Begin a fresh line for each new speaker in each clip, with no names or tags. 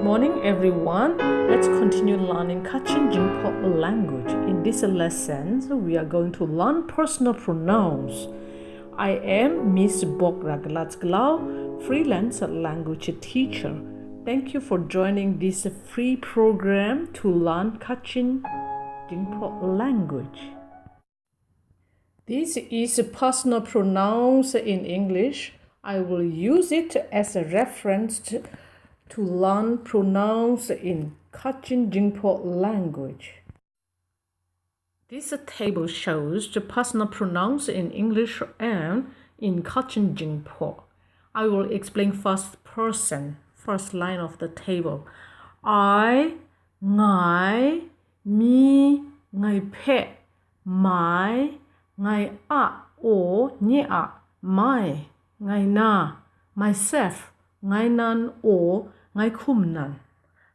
Good morning, everyone. Let's continue learning Kachin-Jinghpaw language. In this lesson, we are going to learn personal pronouns. I am Miss Bok Ragalatsglau, freelance language teacher. Thank you for joining this free program to learn Kachin-Jinghpaw language. This is personal pronouns in English. I will use it as a reference to learn pronouns in Kachin-Jinghpaw language. This table shows the personal pronouns in English and in Kachin-Jinghpaw. I will explain first person, first line of the table. I, ngai, me, ngai pe, my, ngai a, o, nye a, my, ngai na, myself, ngai nan, o, ngai kum nan.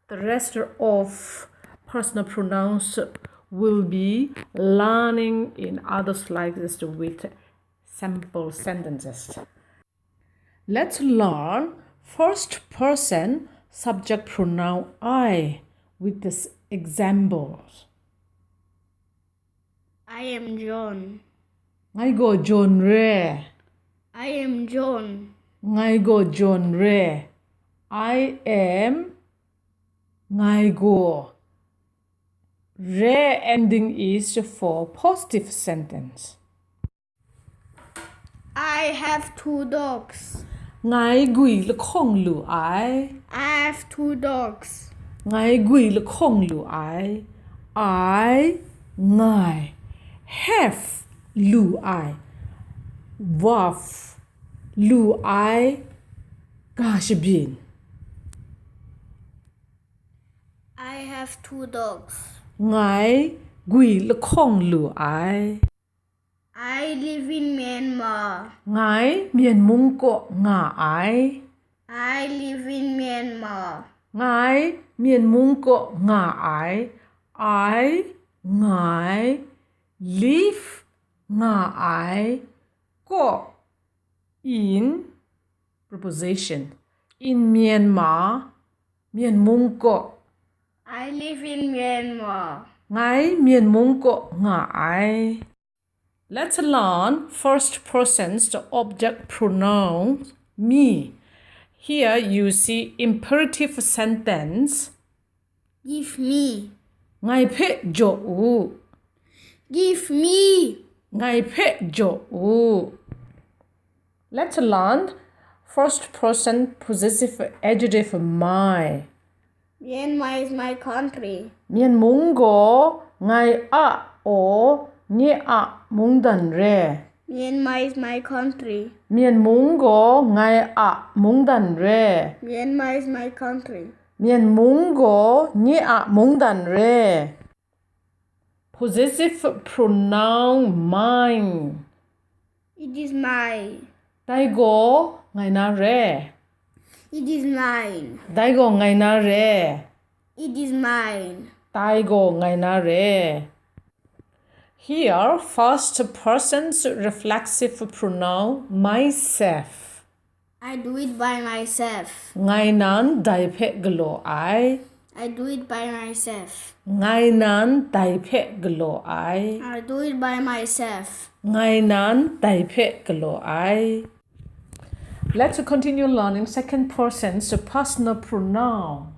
The rest of personal pronouns will be learning in other slides with sample sentences. Let's learn first person subject pronoun I with these examples.
I am John.
Ngai go John re.
I am John.
Ngai go John re. I am ngai go. Re ending is for positive sentence.
I have 2 dogs.
Ngai gui le khong lu I.
I have 2 dogs.
Ngai gui le khong lu I. I ngai have lu I. Waf lu I gash bin.
I have 2 dogs.
Ngai gui le khong lu I.
I live in Myanmar.
Ngai mien mung ko nga I.
I live in Myanmar.
Ngai mien mung ko nga I. I ngai live nga I ko in preposition in Myanmar mien mung ko.
I live in Myanmar.
Ngai mien mung ko nga I. Let's learn first person's object pronoun me. Here you see imperative sentence.
Give me.
Ngai phe jo u.
Give me.
Ngai phe jo u. Let's learn first person possessive adjective my.
Myanmar is my country.
Mien mung go ngai a o nye a mung dan re.
Myanmar is my country.
Mien mung go ngai a mung dan re.
Myanmar is my country.
Mien mung go nye a mung dan re. Possessive pronoun mine.
It is mine.
Dai go ngai na re.
It is mine.
Dai go ngai na re.
It is mine.
Dai go ngai na re. Here, first person's reflexive pronoun myself.
I do it by myself.
Ngai nan dai phe glo I.
I do it by myself.
Ngai nan dai phe glo I.
I do it by myself.
Ngai nan dai phe glo I. Let's continue learning second person's personal pronouns.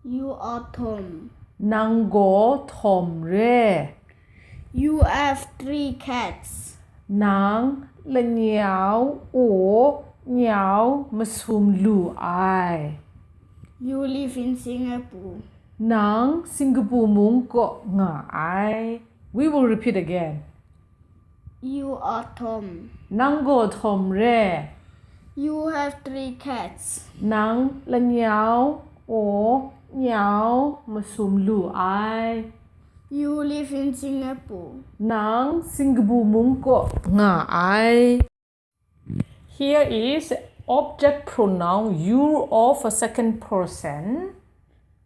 You are Tom.
Nang go thom re.
You have 3 cats.
Nang le nyao o nyao masum lu I.
You live in Singapore.
Nang Singapore mung ko nga I. We will repeat again.
You are Tom.
Nang go thom re.
You have 3 cats.
Nang le nyao o nyao masum lu I.
You live in Singapore.
Nang Singapore mung ko nga I. Here is object pronoun you of a second person.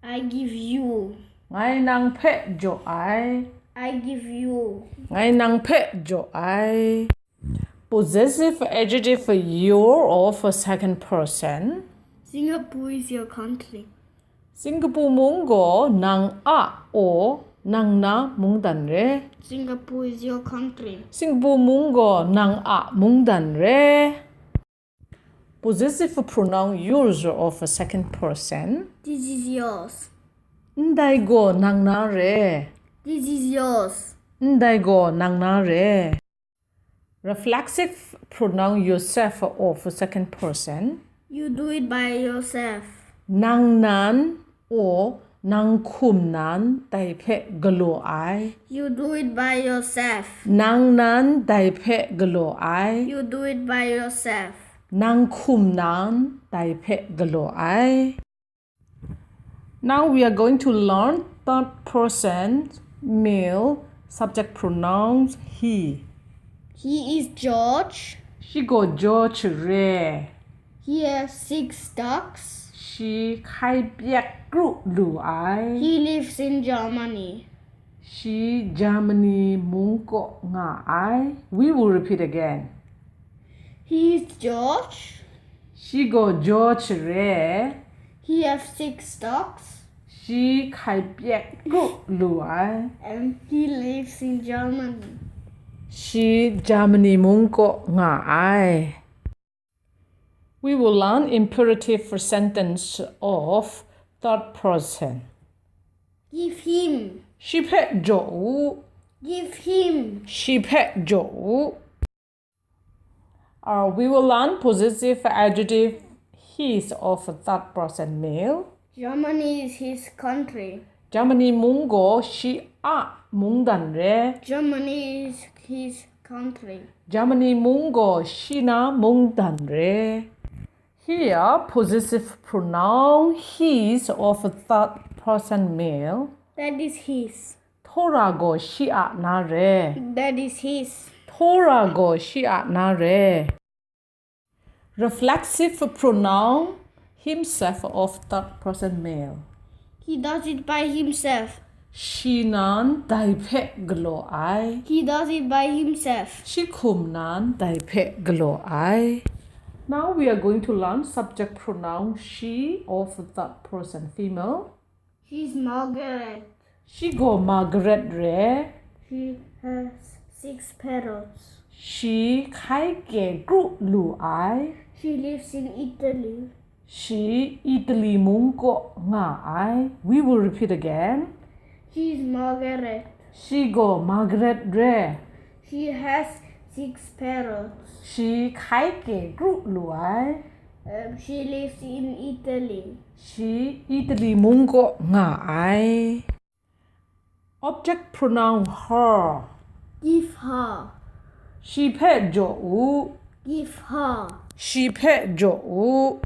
I give you.
Ngai nang phe jo I.
I give you.
Ngai nang phe jo I. Possessive adjective your of a second person.
Singapore is your country.
Singapore mungo nang a o nang na mungdan re.
Singapore is your country.
Singapore mungo nang a mungdan re. Possessive pronoun use of a second person.
This is yours.
Ndai go nang na re.
This is yours.
Ndai go nang na re. Reflexive pronoun yourself of a second person.
You do it by yourself.
Nang nan o nang khum nan tai phe galo ai.
You do it by yourself.
Nang nan tai phe galo ai.
You do it by yourself.
Nang khum nan tai phe galo ai. Now we are going to learn third person male subject pronouns he.
He is George.
She go George re.
He has 6 ducks.
She khai piak gru lu ai.
He lives in Germany.
She Germany mung ko nga ai. We will repeat again.
He is George.
She go George re.
He has 6 ducks.
She khai piak gru lu ai.
And he lives in Germany.
She Germany mung ko nga ai. We will learn imperative sentence of third person.
Give him.
She phe jo.
Give him.
She phe jo. We will learn possessive adjective his of third person male.
Germany is his country.
Germany mungo she a mungdan re.
Germany is his country.
Germany mungo she na mungdan re. Here possessive pronoun his of third person male.
That is his.
Thora go she a na re.
That is his.
Thora go she a na re. Reflexive pronoun himself of third person male.
He does it by himself.
She nan dai phe glo ai.
He does it by himself.
She khum nan dai phe glo ai. Now we are going to learn subject pronoun she of third person female.
She's Margaret.
She go Margaret re.
She has 6 parrots.
She khai ke gru lu ai.
She lives in Italy.
She Italy mung ko nga ai. We will repeat again.
She's Margaret.
She go Margaret re.
She has 6 parrots.
She khai ke gru lu ai.
She lives in Italy.
She Italy mung ko nga ai. Object pronoun her.
Give her.
She phe jo u.
Give her.
She phe jo u.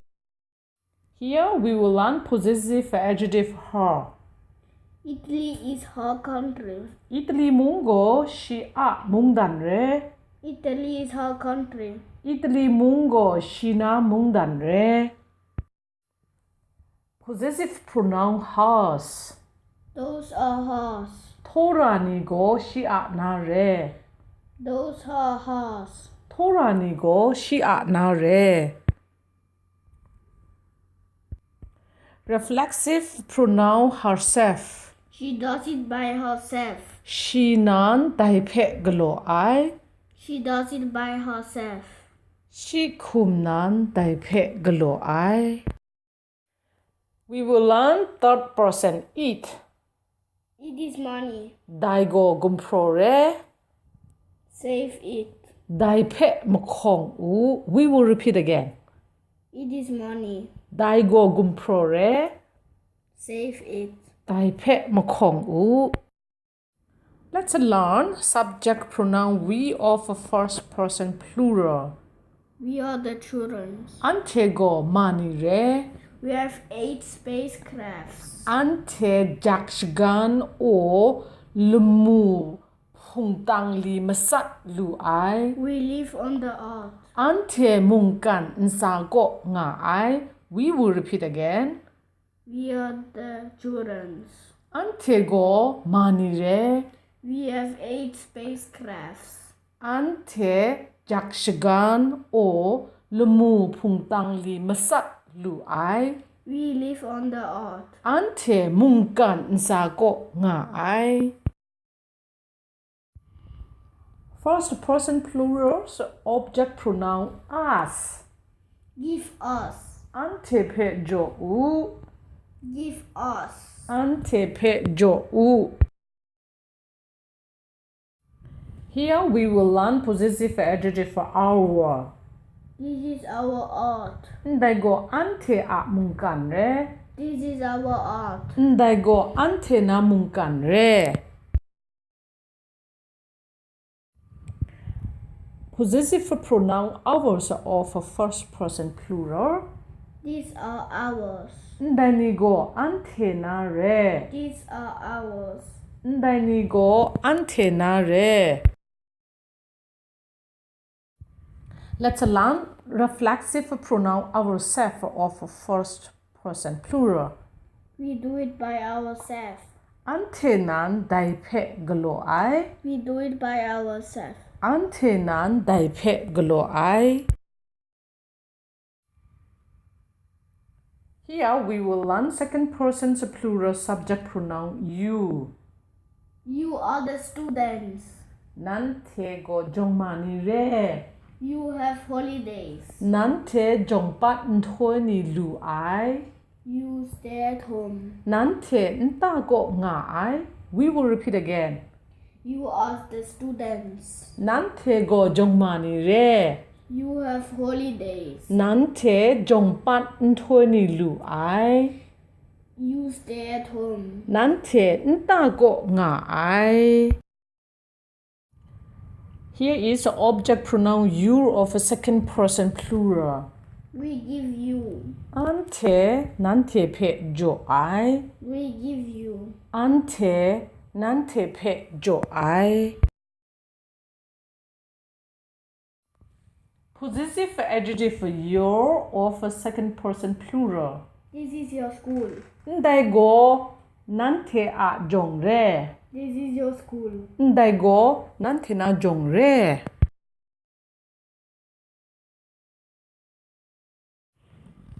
Here we will learn possessive adjective her.
Italy is her country.
Italy mungo she a mungdan re.
Italy is her country.
Italy mungo she na mungdan re. Possessive pronoun hers.
Those are hers.
Thora ni go she a na re.
Those are hers.
Thora ni go she a na re. Reflexive pronoun herself.
She does it by herself.
She nan dai phe glo ai.
She does it by herself.
She khum nan dai phe glo ai. We will learn third person eat.
It is money.
Dai go gumpro re.
Save it.
Dai phe makhong u. We will repeat again.
It is money.
Dai go gumpro re.
Save it.
Dai phe makhong u. Let's learn subject pronoun we of a first person plural.
We are the children.
Ante go mani re.
We have 8 spacecrafts.
Ante jaksgan o lumu phungtang li masat lu ai.
We live on the earth.
Ante mungkan nsa go nga ai. We will repeat again.
We are the children.
Ante go mani re.
We have 8 spacecrafts.
Ante jaksgan o lumu phungtang li masat lu ai.
We live on the earth.
Ante mungkan nsako nga ai. First person plurals object pronoun us.
Give us.
Ante pe jo u.
Give us.
Ante pe jo u. Here we will learn possessive adjective for our.
This is our earth.
Ndai go ante a mungkan re.
This is our earth.
Ndai go ante na mungkan re. Possessive pronoun ours of first person plural.
These are ours.
Ndai ni go ante na re.
These are ours.
Ndai ni go ante na re. Let's learn reflexive pronoun ourself of first person plural.
We do it by ourselves.
Ante nan dai phe galo ai.
We do it by ourselves.
Ante nan dai phe galo ai. Here we will learn second person's plural subject pronoun you.
You are the students.
Nan te go jongmani re.
You have holidays.
Nan te jongpat nthoi ni lu ai.
You stay at home.
Nan te nta go nga ai. We will repeat again.
You are the students.
Nan te go jongmani re.
You have holidays.
Nan te jongpat nthoi ni lu ai.
You stay at home.
Nan te nta go nga ai. Here is the object pronoun you of a second person plural.
We give you.
Ante nante pe jo ai.
We give you.
Ante nante pe jo ai. Possessive adjective your of a second person plural.
This is your school.
Ndai go nante a jong re.
This is your school.
Ndai go nante na jong re.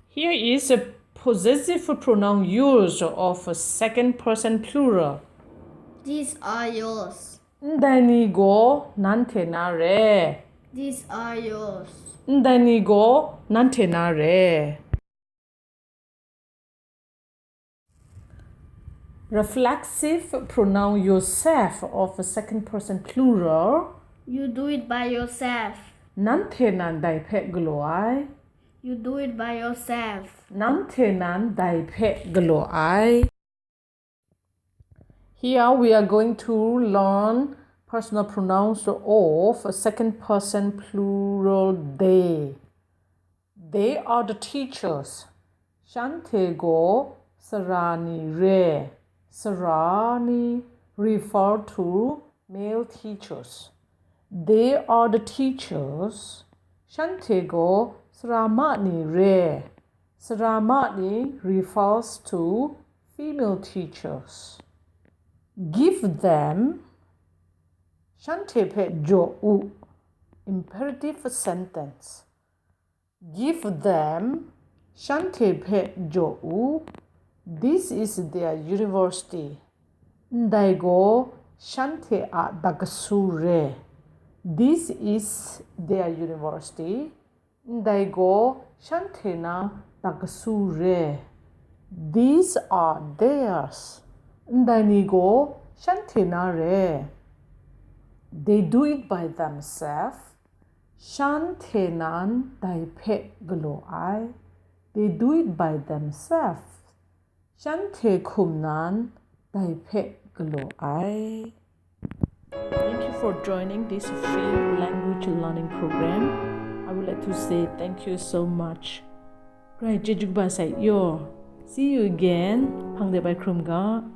Here is a possessive pronoun yours of a second person plural.
These are yours.
Ndai ni go nante na re.
These are yours.
Ndai ni go nante na re. Reflexive pronoun yourself of a second person plural.
You do it by yourself.
Nante nan dai phe galo ai.
You do it by yourself.
Nante nan dai phe galo ai. Here we are going to learn personal pronouns of a second person plural they. They are the teachers. Shante go sarani re. Sarani refer to male teachers. They are the teachers. Shante go saramani re. Saramani refers to female teachers. Give them. Shante pe jo u. Imperative sentence. Give them. Shante pe jo u. This is their university. Ndai go shante a dagasure. This is their university. Ndai go shante na dagasure. These are theirs. Ndai ni go shante na re. They do it by themselves. Shante nan dai phe galo ai. They do it by themselves. Shante kumnan dai phe galo ai. Thank you for joining this free language learning program. I would like to say thank you so much. Great, Jejugba say yo. See you again. Pangde by Krumga.